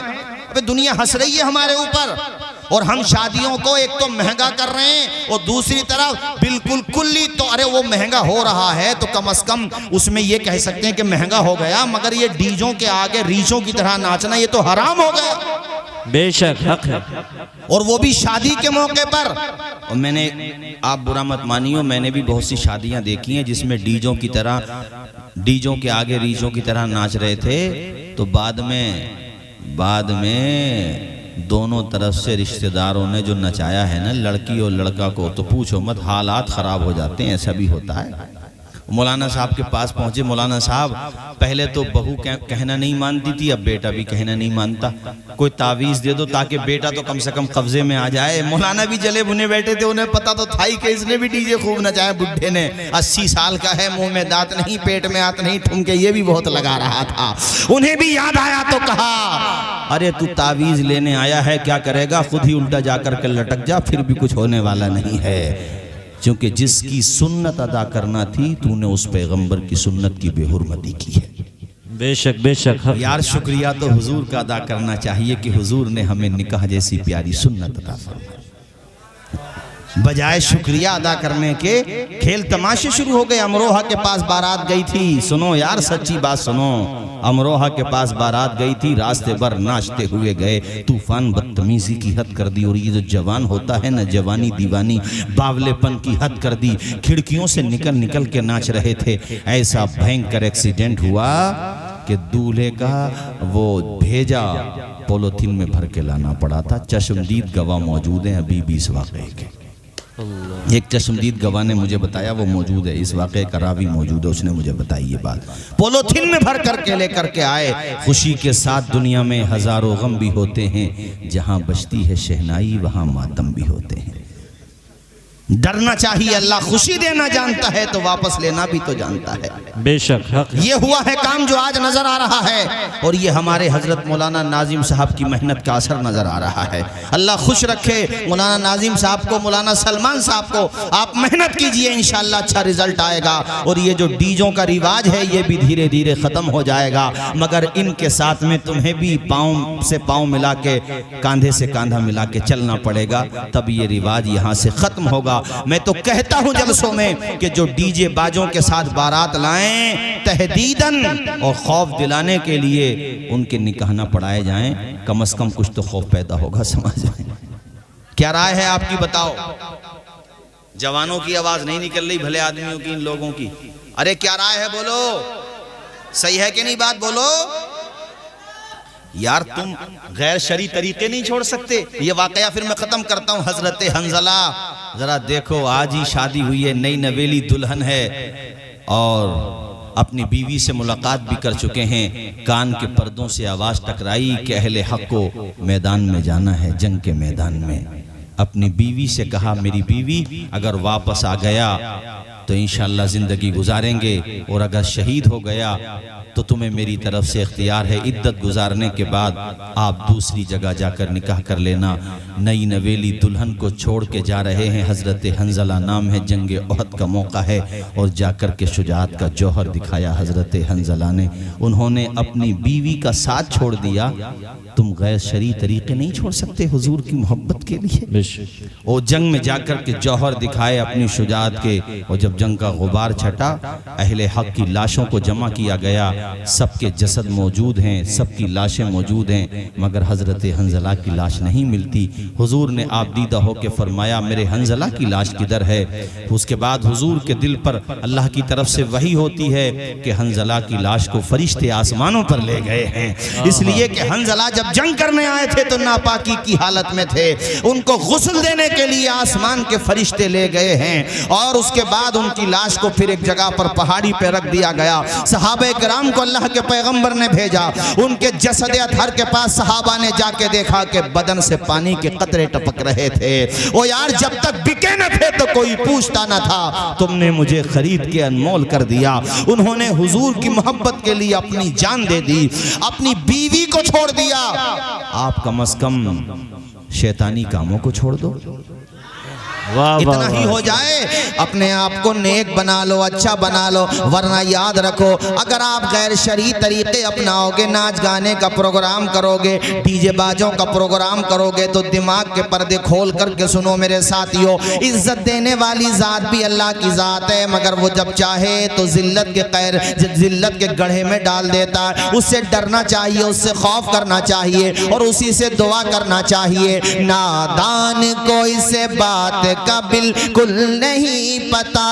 Speaker 1: ابے دنیا ہنس رہی ہے ہمارے اوپر, اور ہم شادیوں کو ایک تو مہنگا کر رہے ہیں, اور دوسری طرف بالکل کلی تو ارے وہ مہنگا ہو رہا ہے تو کم از کم اس میں یہ کہہ سکتے ہیں کہ مہنگا ہو گیا, مگر یہ ڈیجوں کے آگے ریچوں کی طرح ناچنا یہ تو حرام ہو گیا.
Speaker 2: بے شک حق ہے.
Speaker 1: اور وہ بھی شادی کے موقع پر. اور میں نے, آپ برا مت مانیو, میں نے بھی بہت سی شادیاں دیکھی ہیں جس میں ڈیجوں کی طرح, ڈیجوں کے آگے ریچوں کی طرح ناچ رہے تھے, تو بعد میں دونوں طرف سے رشتہ داروں نے جو نچایا ہے نا لڑکی اور لڑکا کو, تو پوچھو مت, حالات خراب ہو جاتے ہیں. ایسا بھی ہوتا ہے. مولانا صاحب کے پاس پہنچے, مولانا صاحب پہلے تو بہو کہنا نہیں مانتی تھی, اب بیٹا بھی کہنا نہیں مانتا, کوئی تعویذ دے دو تاکہ بیٹا تو کم سے کم قبضے میں آ جائے. مولانا بھی جلے بھنے بیٹھے تھے, انہیں پتا تو تھا ہی کہ اس نے بھی ڈیجے خوب نچایا. بڈھے نے 80 سال کا ہے, منہ میں دانت نہیں, پیٹ میں آت نہیں, ٹھمکے یہ بھی بہت لگا رہا تھا. انہیں بھی یاد آیا تو کہا ارے تو تعویذ لینے آیا ہے, کیا کرے گا, خود ہی الٹا جا کر کے لٹک جا, پھر بھی کچھ ہونے والا نہیں ہے. کیونکہ جس کی سنت ادا کرنا تھی تو نے اس پیغمبر کی سنت کی بے حرمتی کی ہے.
Speaker 2: بے شک بے شک.
Speaker 1: یار شکریہ تو حضور کا ادا کرنا چاہیے کہ حضور نے ہمیں نکاح جیسی پیاری سنت عطا فرمائی. بجائے شکریہ ادا کرنے کے کھیل تماشے شروع ہو گئے. امروہہ کے پاس بارات گئی تھی, سنو یار سچی بات سنو, امروہہ کے پاس بارات گئی تھی, راستے بھر ناچتے ہوئے گئے, طوفان بدتمیزی کی حد کر دی, اور یہ جو جوان ہوتا ہے نا, جوانی دیوانی باولے پن کی حد کر دی. کھڑکیوں سے نکل کے ناچ رہے تھے. ایسا بھینکر ایکسیڈنٹ ہوا کہ دولہے کا وہ بھیجا پولوتھین میں بھر کے لانا پڑا تھا. چشمدید گواہ موجود ہیں ابھی بھی اس واقعے کے. ایک چشمدید گواہ نے مجھے بتایا, وہ موجود ہے, اس واقعے کا راوی موجود ہے, اس نے مجھے بتائی یہ بات. پولوتھین میں بھر کر کے لے کر کے آئے. خوشی کے ساتھ دنیا میں ہزاروں غم بھی ہوتے ہیں, جہاں بجتی ہے شہنائی وہاں ماتم بھی ہوتے ہیں. ڈرنا چاہیے, اللہ خوشی دینا جانتا ہے تو واپس لینا بھی تو جانتا ہے.
Speaker 2: بے شک حق.
Speaker 1: یہ ہوا ہے کام جو آج نظر آ رہا ہے, اور یہ ہمارے حضرت مولانا ناظم صاحب کی محنت کا اثر نظر آ رہا ہے. اللہ خوش رکھے مولانا ناظم صاحب کو, مولانا سلمان صاحب کو. آپ محنت کیجئے, انشاءاللہ اچھا رزلٹ آئے گا. اور یہ جو ڈیجوں کا رواج ہے یہ بھی دھیرے دھیرے ختم ہو جائے گا, مگر ان کے ساتھ میں تمہیں بھی پاؤں سے پاؤں ملا کے, کاندھے سے کاندھا ملا کے چلنا پڑے گا, تب یہ رواج یہاں سے ختم ہوگا. میں تو کہتا ہوں جلسوں میں کہ جو ڈی جے باجوں کے ساتھ بارات لائیں, تہدیداً اور خوف دلانے کے لیے ان کے نکاح نہ پڑھائے جائیں, کم از کم کچھ تو خوف پیدا ہوگا سماج میں. کیا رائے ہے آپ کی بتاؤ؟ جوانوں کی آواز نہیں نکل رہی, بھلے آدمیوں کی, ان لوگوں کی. ارے کیا رائے ہے بولو, صحیح ہے کہ نہیں بات بولو. یار تم غیر شرعی طریقے نہیں چھوڑ سکتے. یہ واقعہ پھر میں ختم کرتا ہوں. حضرت حنظلہ ذرا دیکھو, آج ہی شادی ہوئی ہے, نئی نویلی دلہن ہے, اور اپنی بیوی سے ملاقات بھی کر چکے ہیں. کان کے پردوں سے آواز ٹکرائی کہ اہل حق کو میدان میں جانا ہے, جنگ کے میدان میں. اپنی بیوی سے کہا, میری بیوی اگر واپس آ گیا تو انشاءاللہ زندگی گزاریں گے، اور اگر شہید ہو گیا تو تمہیں میری طرف سے اختیار ہے، عدت گزارنے کے بعد آپ دوسری جگہ جا کر نکاح کر لینا۔ نئی نویلی دلہن کو چھوڑ کے جا رہے ہیں، حضرت حنظلہ نام ہے، جنگ احد کا موقع ہے، اور جا کر کے شجاعت کا جوہر دکھایا حضرت حنظلہ نے۔ انہوں نے اپنی بیوی کا ساتھ چھوڑ دیا۔ تم غیر شرعی طریقے نہیں چھوڑ سکتے حضور کی محبت کے لیے۔ وہ جنگ میں جا کر کے جوہر دکھائے اپنی شجاعت کے، اور جب جنگ کا غبار چھٹا، اہل حق کی لاشوں کو جمع کیا گیا، سب کے جسد موجود ہیں، سب کی لاشیں موجود ہیں، مگر حضرت حنظلہ کی لاش نہیں ملتی۔ حضور نے آپ دیدہ ہو کے فرمایا میرے حنظلہ کی لاش کدھر ہے؟ اس کے بعد حضور کے دل پر اللہ کی طرف سے وحی ہوتی ہے کہ حنظلہ کی لاش کو فرشتے آسمانوں پر لے گئے ہیں، اس لیے کہ حنظلہ جب جنگ کرنے آئے تھے تو ناپاکی کی حالت میں تھے، ان کو غسل دینے کے لیے آسمان کے فرشتے لے گئے ہیں، اور اس کے بعد ان کی لاش کو پھر ایک جگہ پر پہاڑی پہ رکھ دیا گیا۔ صحابہ کرام کو اللہ کے پیغمبر نے بھیجا، ان کے جسد اطہر کے پاس صحابہ نے جا کے دیکھا کہ بدن سے پانی کے قطرے ٹپک رہے تھے۔ او یار جب تک بکے نہ تھے تو کوئی پوچھتا نہ تھا، تم نے مجھے خرید کے انمول کر دیا۔ انہوں نے حضور کی محبت کے لیے اپنی جان دے دی، اپنی بیوی کو چھوڑ دیا۔ آپ کم از کم شیطانی کاموں کو چھوڑ دو، اتنا ہی ہو جائے، اپنے آپ کو نیک بنا لو، اچھا بنا لو، ورنہ یاد رکھو اگر آپ غیر شرعی طریقے اپناؤ گے، ناچ گانے کا پروگرام کرو گے، ڈی جے باجوں کا پروگرام کرو گے، تو دماغ کے پردے کھول کر کے سنو میرے ساتھیو، عزت دینے والی ذات بھی اللہ کی ذات ہے، مگر وہ جب چاہے تو ذلت کے گڑھے میں ڈال دیتا ہے۔ اس سے ڈرنا چاہیے، اس سے خوف کرنا چاہیے، اور اسی سے دعا کرنا چاہیے۔ نادان کو اس بات کا بالکل نہیں پتا،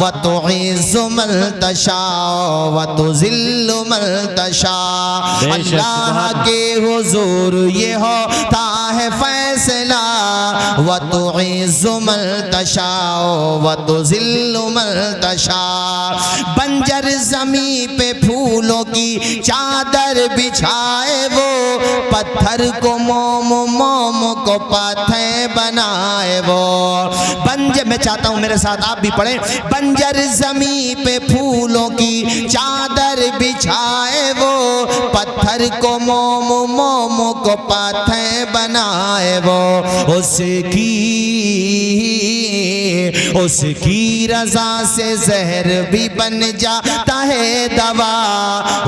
Speaker 1: وَتُعِزُّ مَن تَشَاءُ وَتُذِلُّ مَن تَشَاءُ۔ اللہ کے حضور یہ ہوتا ہے فیصلہ، وَتُعِزُّ مَن تَشَاءُ وَتُذِلُّ مَن تَشَاءُ۔ بنجر زمین پہ پھولوں کی چادر بچھائے، وہ پتھر کو موم کو پتھر بنائے، وہ میں چاہتا ہوں میرے ساتھ آپ بھی پڑھیں، بنجر زمین پہ پھولوں کی چادر بچھائے، وہ پتھر کو موم کو پتھر بنائے، وہ اس کی رضا سے زہر بھی بن جاتا ہے دوا،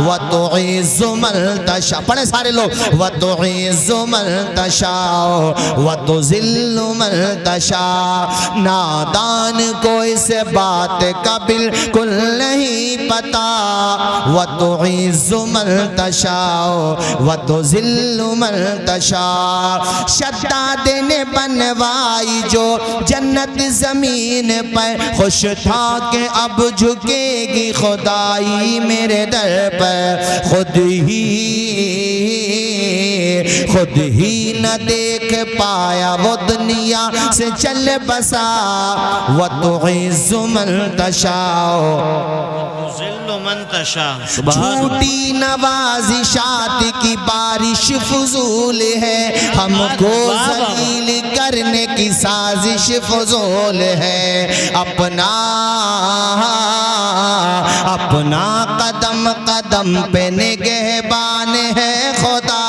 Speaker 1: وَتُعِزُّ مَن تَشَاءُ۔ پڑھیں سارے لوگ، وَتُعِزُّ مَن تَشَاءُ وَتُذِلُّ مَن تَشَاءُ۔ نادان کو اس بات کا بالکل نہیں پتا، وَتُعِزُّ مَن تَشَاءُ وَتُذِلُّ مَن تَشَاءُ۔ شداد نے بنوائی جو جنت زمین پر، خوش تھا کہ اب جھکے گی خدائی میرے در پر، خود ہی نہ دیکھ پایا وہ دنیا سے چل بسا، وَتُعِزُّ مَن تَشَاءُ
Speaker 2: ذل من تشاء۔
Speaker 3: جھوٹی نوازشات کی بارش فضول ہے، ہم کو ذلیل کرنے کی سازش فضول ہے، اپنا قدم قدم پہ نگہبان ہے خدا،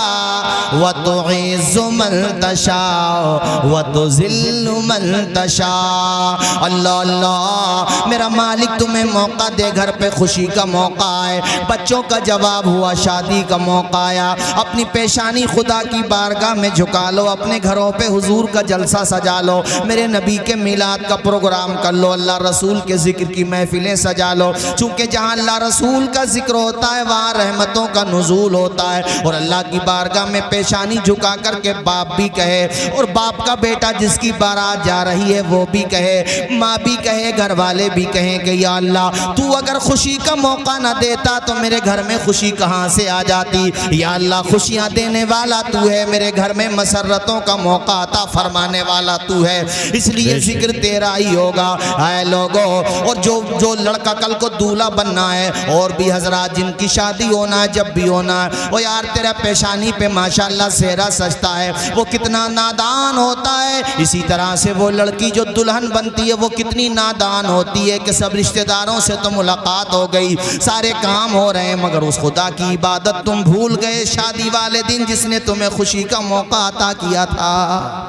Speaker 3: وَتُعِزُّ مَن تَشَاءُ وَتُذِلُّ مَن تَشَاءُ۔ اللہ اللہ، میرا مالک تمہیں موقع دے، گھر پہ خوشی کا موقع آئے، بچوں کا جواب ہوا، شادی کا موقع آیا، اپنی پیشانی خدا کی بارگاہ میں جھکا لو، اپنے گھروں پہ حضور کا جلسہ سجا لو، میرے نبی کے میلاد کا پروگرام کر لو، اللہ رسول کے ذکر کی محفلیں سجا لو، چونکہ جہاں اللہ رسول کا ذکر ہوتا ہے وہاں رحمتوں کا نزول ہوتا ہے، اور اللہ کی بارگاہ میں پیشانی جھکا کر کے باپ بھی کہے، اور باپ کا بیٹا جس کی بارات جا رہی ہے وہ بھی کہے، ماں بھی کہے، گھر والے بھی کہیں کہ یا اللہ تو اگر خوشی کا موقع نہ دیتا تو میرے گھر میں خوشی کہاں سے آ جاتی، یا اللہ خوشیاں دینے والا تو ہے، میرے گھر میں مسرتوں کا موقع عطا فرمانے والا تو ہے، اس لیے ذکر تیرا ہی ہوگا۔ اے لوگو، اور جو لڑکا کل کو دولہا بننا ہے، اور بھی حضرات جن کی شادی ہونا ہے، جب بھی ہونا ہے، وہ یار تیرا پیشانی پہ ماشاءاللہ ماشاءاللہ سہرا سجتا ہے وہ کتنا نادان ہوتا ہے، اسی طرح سے وہ لڑکی جو دلہن بنتی ہے وہ کتنی نادان ہوتی ہے کہ سب رشتہ داروں سے تو ملاقات ہو گئی، سارے کام ہو رہے ہیں، مگر اس خدا کی عبادت تم بھول گئے شادی والے دن جس نے تمہیں خوشی کا موقع عطا کیا تھا۔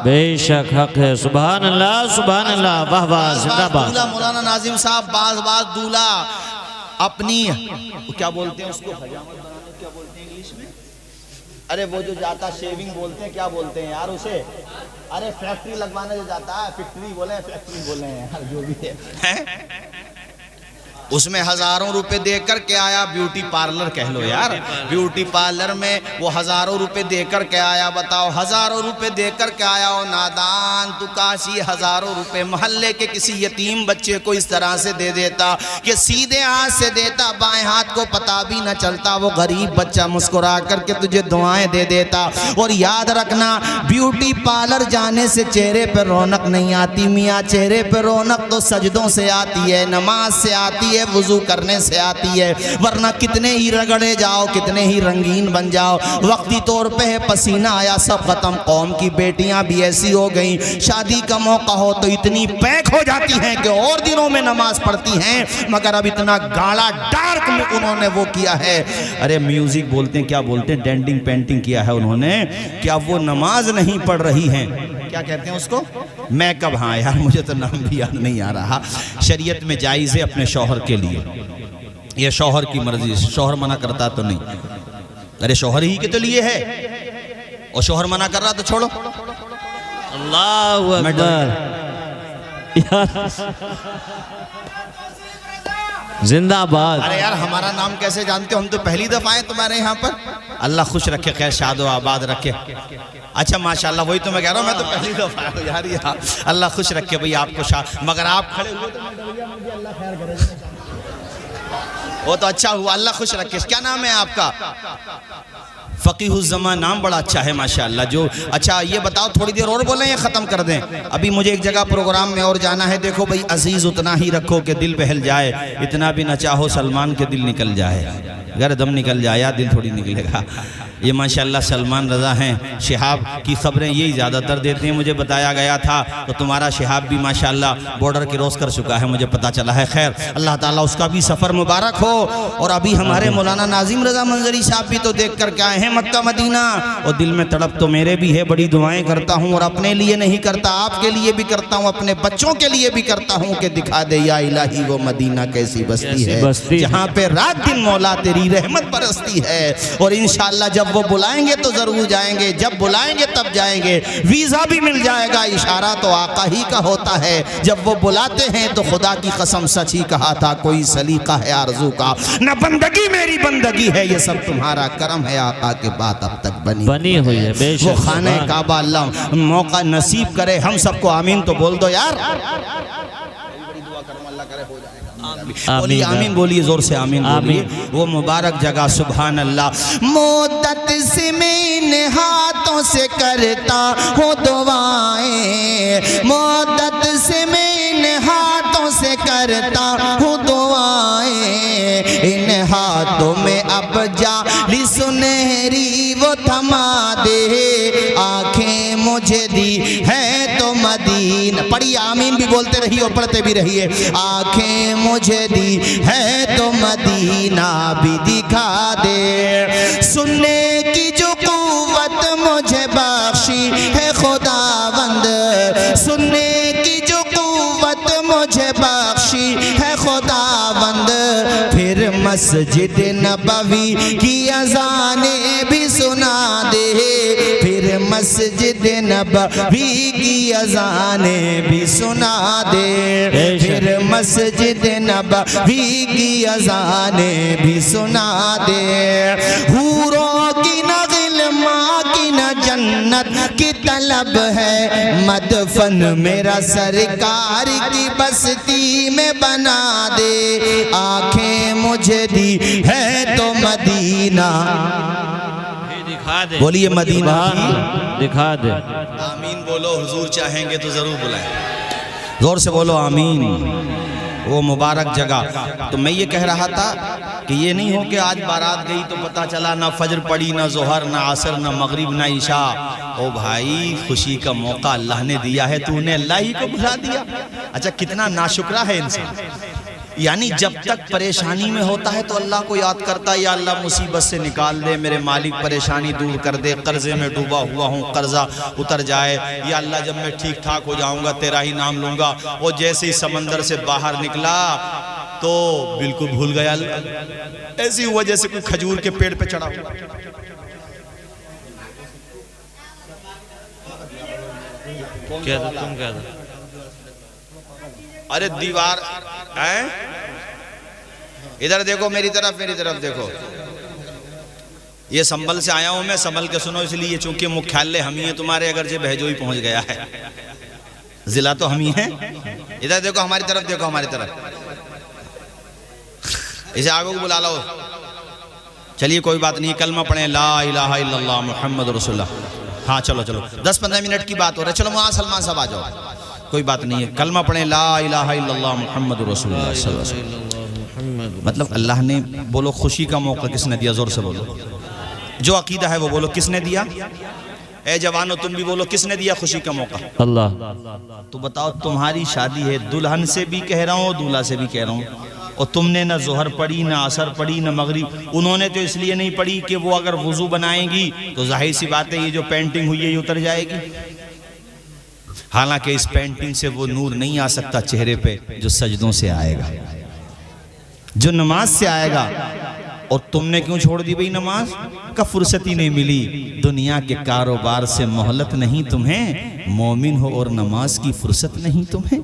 Speaker 2: بے شک حق ہے، سبحان اللہ، واہ واہ، زندہ باد۔
Speaker 3: دولہا مولانا ناظم صاحب بعض دولہا اپنی کیا بولتے ہیں اس کو، حجامت بنانے کیا بولتے ہیں انگلش میں، ارے وہ جو جاتا شیونگ بولتے ہیں، کیا بولتے ہیں یار اسے، ارے فیکٹری لگوانے جو جاتا ہے، فیکٹری بولے ہیں یار، جو بھی ہے، اس میں ہزاروں روپے دے کر کے آیا، بیوٹی پارلر کہہ لو یار، بیوٹی پارلر میں وہ ہزاروں روپے دے کر کے آیا، بتاؤ ہزاروں روپے دے کر کے آیا، وہ نادان تو کاشی ہزاروں روپے محلے کے کسی یتیم بچے کو اس طرح سے دے دیتا کہ سیدھے ہاتھ سے دیتا، بائیں ہاتھ کو پتہ بھی نہ چلتا، وہ غریب بچہ مسکرا کر کے تجھے دعائیں دے دیتا۔ اور یاد رکھنا بیوٹی پارلر جانے سے چہرے پہ رونق نہیں آتی میاں، چہرے پہ رونق تو سجدوں سے آتی ہے، نماز سے آتی ہے، وضو کرنے سے آتی ہے، ورنہ کتنے ہی رگڑے جاؤ، کتنے ہی رنگین بن جاؤ، وقتی طور پہ پسینہ آیا سب ختم۔ قوم کی بیٹیاں بھی ایسی ہو گئیں، شادی کا موقع ہو تو اتنی پیک ہو جاتی ہیں کہ اور دنوں میں نماز پڑھتی ہیں، مگر اب اتنا گاڑا ڈارک میں انہوں نے وہ کیا ہے، ارے میوزک بولتے ہیں، کیا بولتے ہیں، ڈینڈنگ پینٹنگ کیا ہے انہوں نے کہ اب وہ نماز نہیں پڑھ رہی ہیں، کیا کہتے ہیں اس کو، میک اپ، ہاں یار مجھے تو نام بھی یاد نہیں آ رہا۔ شریعت میں جائز ہے اپنے شوہر کے لیے، یہ شوہر کی مرضی، شوہر منع کرتا تو نہیں، ارے شوہر ہی کے تو لیے ہے، اور شوہر منع کر رہا تو چھوڑو۔
Speaker 2: اللہ اکبر، زندہ باد۔
Speaker 3: ارے یار ہمارا نام کیسے جانتے ہو، ہم تو پہلی دفعہ ہیں تمہارے یہاں پر، اللہ خوش رکھے، خیر شاد و آباد رکھے۔ اچھا ماشاءاللہ وہی تو میں کہہ رہا ہوں، میں تو پہلی دفعہ ہوں یار، یہ اللہ خوش رکھے بھئی آپ کو مگر آپ کھڑے ہوئے تو میں ڈر گیا، مجھے اللہ خیر کرے، وہ تو اچھا ہوا، اللہ خوش رکھے۔ کیا نام ہے آپ کا؟ فقیہ الزمان، نام بڑا اچھا ہے ماشاءاللہ۔ جو اچھا یہ بتاؤ تھوڑی دیر اور بولیں یا ختم کر دیں؟ ابھی مجھے ایک جگہ پروگرام میں اور جانا ہے۔ دیکھو بھئی عزیز اتنا ہی رکھو کہ دل بہل جائے، اتنا بھی نہ چاہو سلمان کے دل نکل جائے، اگر دم نکل جائے یا دل تھوڑی نکلے گا۔ یہ ماشاءاللہ سلمان رضا ہیں، شہاب کی خبریں یہی زیادہ تر دیتے ہیں، مجھے بتایا گیا تھا تو تمہارا شہاب بھی ماشاءاللہ بارڈر کراس کر چکا ہے، مجھے پتا چلا ہے۔ خیر اللہ تعالیٰ اس کا بھی سفر مبارک ہو۔ اور ابھی ہمارے مولانا ناظم رضا منظری صاحب بھی تو دیکھ کر کے آئے ہیں مکہ مدینہ، اور دل میں تڑپ تو میرے بھی ہے، بڑی دعائیں کرتا ہوں، اور اپنے لیے نہیں کرتا، آپ کے لیے بھی کرتا ہوں، اپنے بچوں کے لیے بھی کرتا ہوں کہ دکھا دے یا الہی وہ مدینہ کیسی بستی ہے جہاں پہ رات دن مولا تیری رحمت برستی ہے۔ اور انشاءاللہ جب وہ بلائیں گے تو ضرور جائیں گے، جب بلائیں گے تب جائیں گے، ویزا بھی مل جائے گا، اشارہ تو آقا ہی کا ہوتا ہے، جب وہ بلاتے ہیں تو خدا کی قسم سچ ہی کہا تھا، کوئی سلیقہ ہے آرزو کا نہ بندگی میری بندگی ہے، یہ سب تمہارا کرم ہے، آقا کے بات اب تک بنی
Speaker 2: ہوئی ہے، بے شک
Speaker 3: وہ خانہ کعبہ اللہ موقع نصیب کرے ہم سب کو، آمین تو بول دو یار، بولیے آمین، بولیے زور سے آمین بولیے، وہ مبارک جگہ سبحان اللہ۔ مدت سے میں ان ہاتھوں سے کرتا ہوں دعائیں، مدت سے میں ان ہاتھوں سے کرتا ہوں دعائیں، ان ہاتھوں میں اب جالی سنہری وہ تھما دے، آنکھیں مجھے دی ہے تو مدینہ، پڑھی آمین بھی بولتے رہیے اور پڑھتے بھی رہیے، آنکھیں مجھے دی ہے تو مدینہ بھی دکھا دے، سننے کی جو قوت مجھے بخشی ہے خداوند، سننے کی جو قوت مجھے بخشی ہے خداوند، پھر مسجد نبوی کی اذانیں بھی سنا دے، پھر مسجد نبوی کی اذانیں بھی سنا دے، پھر مسجد نبوی کی اذانیں بھی سنا دے، حوروں کی نہ غلماں کی نہ جنت کی طلب ہے، مدفن میرا سرکار کی بستی میں بنا دے، آنکھیں مجھے دی ہے تو مدینہ، بولیے مدینہ کی
Speaker 2: دکھا دے،
Speaker 3: آمین بولو، حضور چاہیں گے تو ضرور بلائیں، زور سے بولو آمین۔
Speaker 1: وہ مبارک جگہ. تو میں یہ کہہ رہا تھا کہ یہ نہیں ہو کہ آج بارات گئی تو پتہ چلا نہ فجر پڑی، نہ ظہر، نہ عصر، نہ مغرب، نہ عشاء. او بھائی خوشی کا موقع اللہ نے دیا ہے، تو نے اللہ ہی کو بھلا دیا. اچھا کتنا ناشکرہ ہے انسان. یعنی جب تک پریشانی میں ہوتا ہے تو اللہ کو یاد کرتا ہے، یا اللہ مصیبت سے نکال دے، میرے مالک پریشانی دور کر دے، قرضے میں ڈوبا ہوا ہوں قرضہ اتر جائے، یا اللہ جب میں ٹھیک ٹھاک ہو جاؤں گا تیرا ہی نام لوں گا. وہ جیسے ہی سمندر سے باہر نکلا تو بالکل بھول گیا اللہ. ایسی ہوا جیسے کوئی کھجور کے پیڑ پہ چڑھا ہوا.
Speaker 2: تم کیا تھا؟
Speaker 1: ارے دیوار ادھر دیکھو، میری طرف دیکھو. یہ سنبل سے آیا ہوں میں، سنبل کے سنو، اس لیے چونکہ مکھیالیہ ہم ہی ہیں تمہارے، اگرچہ بہجوئی پہنچ گیا ہے، ضلع تو ہم ہی ہیں. ادھر دیکھو، ہماری طرف دیکھو، ہماری طرف. اسے آگے کو بلا لو. چلیے کوئی بات نہیں، کلمہ پڑھیں لا الہ الا اللہ محمد رسول اللہ. ہاں چلو 10-15 منٹ کی بات ہو رہا ہے. چلو وہاں سلمان صاحب آ جاؤ، کوئی بات نہیں ہے. کلمہ پڑھیں لا الہ الا اللہ محمد رسول اللہ صلی اللہ علیہ وسلم. مطلب اللہ نے، بولو خوشی کا موقع کس نے دیا؟ زور سے بولو. جو عقیدہ ہے وہ بولو کس نے دیا؟ اے جوانو تم بھی بولو کس نے دیا خوشی کا موقع؟
Speaker 2: اللہ.
Speaker 1: تو بتاؤ تمہاری شادی ہے، دلہن سے بھی کہہ رہا ہوں، دولہا سے بھی کہہ رہا ہوں، اور تم نے نہ ظہر پڑھی، نہ عصر پڑھی، نہ مغرب. انہوں نے تو اس لیے نہیں پڑھی کہ وہ اگر وضو بنائیں گی تو ظاہر سی بات ہے یہ جو پینٹنگ ہوئی ہے یہ اتر جائے گی. حالانکہ اس پینٹنگ سے وہ نور نہیں آ سکتا چہرے پہ جو سجدوں سے آئے گا، جو نماز سے آئے گا. اور تم نے کیوں چھوڑ دی بھئی نماز؟ کا فرصت ہی نہیں ملی. دنیا کے کاروبار سے مہلت نہیں تمہیں، مومن ہو اور نماز کی فرصت نہیں تمہیں.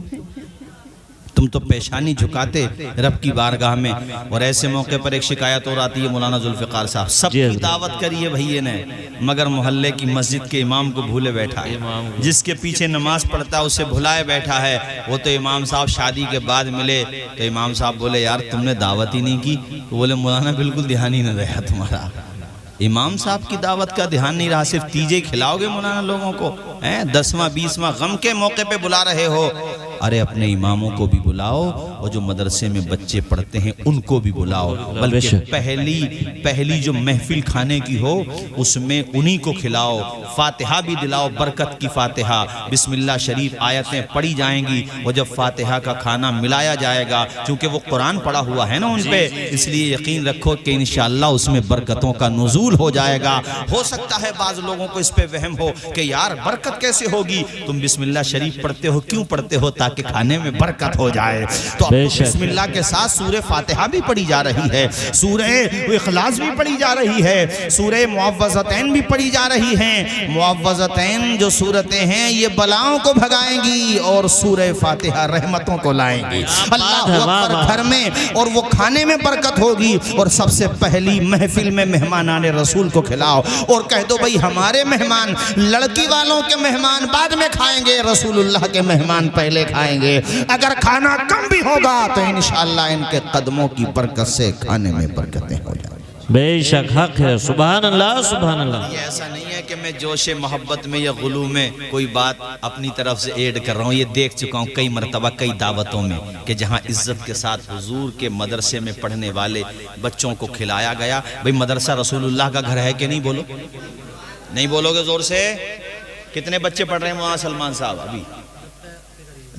Speaker 1: تم تو پیشانی جھکاتے رب کی بارگاہ میں. اور ایسے موقع پر ایک شکایت اور آتی ہے مولانا ذوالفقار صاحب، سب کی دعوت کری ہے بھئیے نے، مگر محلے کی مسجد کے امام کو بھولے بیٹھا ہے. جس کے پیچھے نماز پڑھتا ہے اسے بھلائے بیٹھا ہے. وہ تو امام صاحب شادی کے بعد ملے تو امام صاحب بولے یار تم نے دعوت ہی نہیں کی. تو بولے مولانا بالکل دھیان ہی نہ رہا تمہارا. امام صاحب کی دعوت کا دھیان نہیں رہا، صرف تیجے کھلاؤ گے مولانا لوگوں کو. 10واں 20واں غم کے موقع پہ بلا رہے ہو. ارے اپنے اماموں کو بھی بلاؤ، اور جو مدرسے میں بچے پڑھتے ہیں ان کو بھی بلاؤ. بلکہ پہلی جو محفل کھانے کی ہو اس میں انہی کو کھلاؤ. فاتحہ بھی دلاؤ، برکت کی فاتحہ، بسم اللہ شریف آیتیں پڑھی جائیں گی. اور جب فاتحہ کا کھانا ملایا جائے گا، چونکہ وہ قرآن پڑھا ہوا ہے نا ان پہ، اس لیے یقین رکھو کہ انشاءاللہ اس میں برکتوں کا نزول ہو جائے گا. ہو سکتا ہے بعض لوگوں کو اس پہ وہم ہو کہ یار برکت کیسے ہوگی؟ تم بسم اللہ شریف پڑھتے ہو، کیوں پڑھتے ہو؟ تاکہ کھانے میں برکت ہو جائے. تو اب بسم اللہ کے ساتھ سورہ فاتحہ بھی پڑھی جا رہی ہے، سورہ اخلاص بھی پڑھی جا رہی ہے، سورہ معوذتین بھی پڑھی جا رہی ہیں. معوذتین جو سورتیں ہیں یہ بلاؤں کو بھگائیں گی، اور سورہ فاتحہ رحمتوں کو لائیں گی. اللہ اکبر گھر میں، اور وہ کھانے میں برکت ہوگی. اور سب سے پہلی محفل میں مہمانان رسول کو کھلاؤ، اور کہہ دو بھئی ہمارے مہمان، لڑکی والوں کے مہمان بعد میں کھائیں گے، رسول اللہ کے مہمان پہلے کھائیں گے. اگر کھانا کم بھی ہوگا تو انشاءاللہ ان کے قدموں کی برکت سے کھانے میں برکتیں ہو جائیں.
Speaker 2: بے شک حق ہے. سبحان اللہ سبحان اللہ.
Speaker 1: یہ ایسا نہیں ہے کہ میں جوش محبت میں یا غلو میں کوئی بات اپنی طرف سے ایڈ کر رہا ہوں. یہ دیکھ چکا ہوں کئی مرتبہ کئی دعوتوں میں کہ جہاں عزت کے ساتھ حضور کے مدرسے میں پڑھنے والے بچوں کو کھلایا گیا. بھئی مدرسہ رسول اللہ کا گھر ہے کہ نہیں؟ بولو. نہیں بولو گے زور سے؟ کتنے بچے پڑھ رہے ہیں وہاں سلمان صاحب؟ ابھی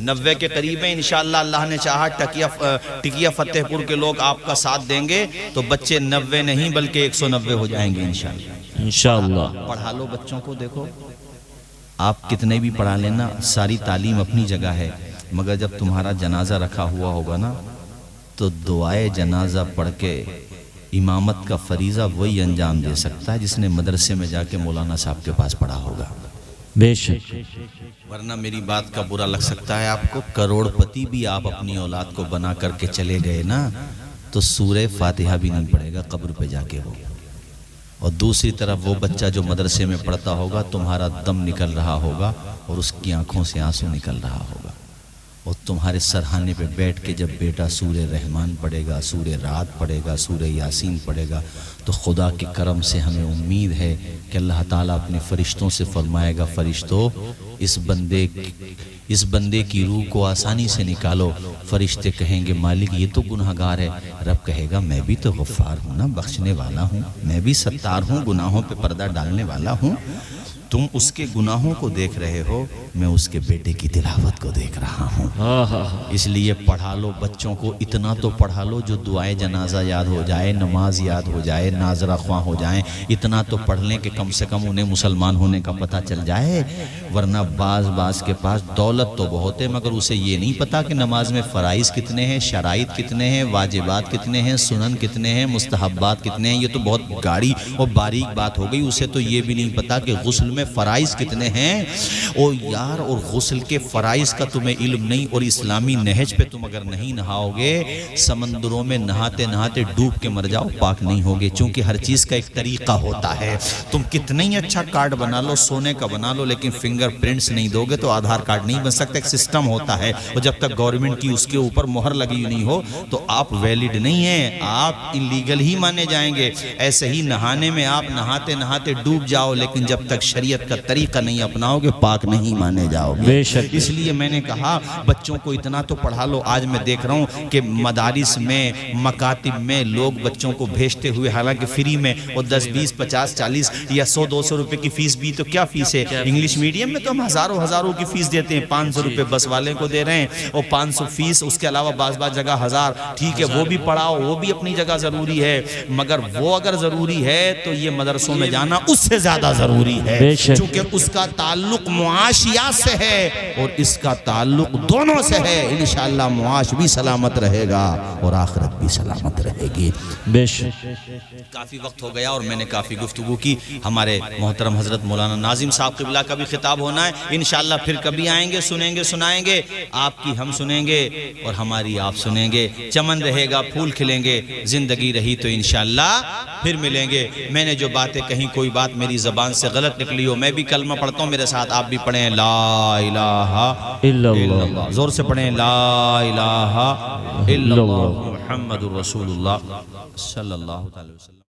Speaker 1: 90 کے قریب ہیں. انشاءاللہ اللہ نے چاہا ٹکیا فتح پور کے لوگ آپ کا ساتھ دیں گے تو بچے 90 نہیں بلکہ 190 ہو جائیں گے انشاءاللہ. پڑھا لو بچوں کو. دیکھو آپ کتنے بھی پڑھا لینا، ساری تعلیم اپنی جگہ ہے، مگر جب تمہارا جنازہ رکھا ہوا ہوگا نا تو دعائے جنازہ پڑھ کے امامت کا فریضہ وہی انجام دے سکتا ہے جس نے مدرسے میں جا کے مولانا صاحب کے پاس پڑھا ہوگا.
Speaker 2: بے شک.
Speaker 1: ورنہ میری بات کا برا لگ سکتا ہے آپ کو، کروڑ پتی بھی آپ اپنی اولاد کو بنا کر کے چلے گئے نا تو سورہ فاتحہ بھی نہیں پڑھے گا قبر پہ جا کے. اور دوسری طرف وہ بچہ جو مدرسے میں پڑھتا ہوگا تمہارا دم نکل رہا ہوگا اور اس کی آنکھوں سے آنسو نکل رہا ہوگا، اور تمہارے سرہانے پہ بیٹھ کے جب بیٹا سورہ رحمان پڑھے گا، سورہ رات پڑھے گا، سورہ یاسین پڑھے گا تو خدا کے کرم سے ہمیں امید ہے کہ اللہ تعالیٰ اپنے فرشتوں سے فرمائے گا فرشتوں اس بندے اس بندے کی روح کو آسانی سے نکالو، فرشتے کہیں گے مالک یہ تو گناہگار ہے، رب کہے گا میں بھی تو غفار ہوں نا، بخشنے والا ہوں، میں بھی ستار ہوں، گناہوں پہ پردہ ڈالنے والا ہوں۔ تم اس کے گناہوں کو دیکھ رہے ہو، میں اس کے بیٹے کی تلاوت کو دیکھ رہا ہوں۔ اس لیے پڑھا لو بچوں کو، اتنا تو پڑھا لو جو دعائے جنازہ یاد ہو جائے، نماز یاد ہو جائے، ناظرہ خواں ہو جائیں، اتنا تو پڑھ لیں کہ کم سے کم انہیں مسلمان ہونے کا پتہ چل جائے۔ ورنہ بعض کے پاس دولت تو بہت ہے مگر اسے یہ نہیں پتا کہ نماز میں فرائض کتنے ہیں، شرائط کتنے ہیں، واجبات کتنے ہیں، سنن کتنے ہیں، مستحبات کتنے ہیں۔ یہ تو بہت گاڑی اور باریک بات ہو گئی، اسے تو یہ بھی نہیں پتا کہ غسل میں فرائض کتنے ہیں۔ اور یار، اور غسل کے فرائض کا تمہیں علم نہیں، اور اسلامی نہج پہ تم اگر نہیں نہاؤ گے، سمندروں میں نہاتے نہاتے ڈوب کے مر جاؤ، پاک نہیں ہوگے، چونکہ ہر چیز کا ایک طریقہ ہوتا ہے۔ تم کتنا ہی اچھا کارڈ بنا لو، سونے کا بنا لو، لیکن فنگر پرنٹس نہیں دو گے تو آدھار کارڈ نہیں بن سکتا۔ ایک سسٹم ہوتا ہے، اور جب تک گورنمنٹ کی اس کے اوپر مہر لگی نہیں ہو تو آپ ویلڈ نہیں ہیں، آپ انلیگل ہی مانے جائیں گے۔ ایسے ہی نہانے میں آپ نہاتے نہاتے ڈوب جاؤ، لیکن جب تک شریعت کا طریقہ نہیں اپناؤ گے پاک نہیں مانے جاؤ گے۔
Speaker 2: بے شک۔
Speaker 1: اس لیے میں نے کہا بچوں کو اتنا تو پڑھا لو۔ آج میں دیکھ رہا ہوں کہ مدارس میں، مکاتب میں لوگ بچوں کو بھیجتے ہوئے، حالانکہ فری میں، اور 10 20 50 40 یا 100 200 روپے کی فیس بھی تو کیا فیس ہے؟ انگلش میڈیم میں تو ہم ہزاروں کی فیس دیتے ہیں، 500 روپے بس والے کو دے رہے ہیں، اور 500 فیس، اس کے علاوہ بعض جگہ 1000۔ ٹھیک ہے، وہ بھی پڑھاؤ، وہ بھی اپنی جگہ ضروری ہے، مگر وہ اگر ضروری ہے تو یہ مدرسوں میں جانا اس سے زیادہ ضروری ہے، چونکہ اس کا تعلق معاشیات سے ہے اور اس کا تعلق دونوں سے ہے۔ انشاءاللہ معاش بھی سلامت رہے گا اور آخرت بھی سلامت رہے گی۔
Speaker 2: بے شک۔
Speaker 1: کافی وقت ہو گیا اور میں نے کافی گفتگو کی۔ ہمارے محترم حضرت مولانا ناظم صاحب قبلہ کا بھی خطاب ہونا ہے، انشاءاللہ پھر کبھی آئیں گے، سنیں گے، سنائیں گے، آپ کی ہم سنیں گے اور ہماری آپ سنیں گے۔ چمن رہے گا، پھول کھلیں گے، زندگی رہی تو انشاءاللہ پھر ملیں گے۔ میں نے جو باتیں کہیں، کوئی بات میری زبان سے غلط نکلی ہو، میں بھی کلمہ پڑھتا ہوں، میرے ساتھ آپ بھی پڑھیں، لا الہ الا اللہ، زور سے پڑھیں، لا الہ الا اللہ محمد الرسول اللہ صلی اللہ علیہ وسلم۔